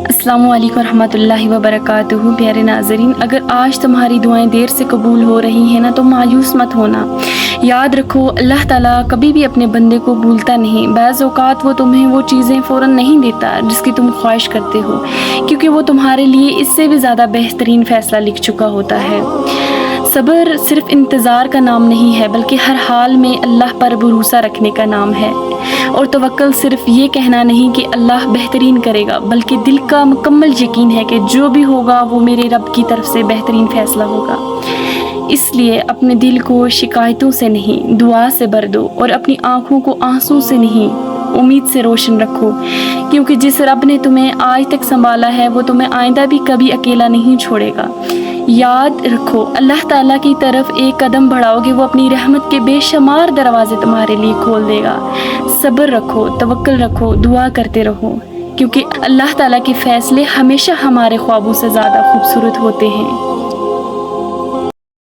السلام علیکم ورحمۃ اللہ وبرکاتہ۔ پیارے ناظرین، اگر آج تمہاری دعائیں دیر سے قبول ہو رہی ہیں نا تو مایوس مت ہونا۔ یاد رکھو اللہ تعالیٰ کبھی بھی اپنے بندے کو بھولتا نہیں۔ بعض اوقات وہ تمہیں وہ چیزیں فوراً نہیں دیتا جس کی تم خواہش کرتے ہو، کیونکہ وہ تمہارے لیے اس سے بھی زیادہ بہترین فیصلہ لکھ چکا ہوتا ہے۔ صبر صرف انتظار کا نام نہیں ہے، بلکہ ہر حال میں اللہ پر بھروسہ رکھنے کا نام ہے۔ اور توکل صرف یہ کہنا نہیں کہ اللہ بہترین کرے گا، بلکہ دل کا مکمل یقین ہے کہ جو بھی ہوگا وہ میرے رب کی طرف سے بہترین فیصلہ ہوگا۔ اس لیے اپنے دل کو شکایتوں سے نہیں، دعا سے بھر دو، اور اپنی آنکھوں کو آنسوں سے نہیں، امید سے روشن رکھو، کیونکہ جس رب نے تمہیں آج تک سنبھالا ہے وہ تمہیں آئندہ بھی کبھی اکیلا نہیں چھوڑے گا۔ یاد رکھو اللہ تعالیٰ کی طرف ایک قدم بڑھاؤ گے، وہ اپنی رحمت کے بے شمار دروازے تمہارے لیے کھول دے گا۔ صبر رکھو، توکل رکھو، دعا کرتے رہو، کیونکہ اللہ تعالیٰ کے فیصلے ہمیشہ ہمارے خوابوں سے زیادہ خوبصورت ہوتے ہیں۔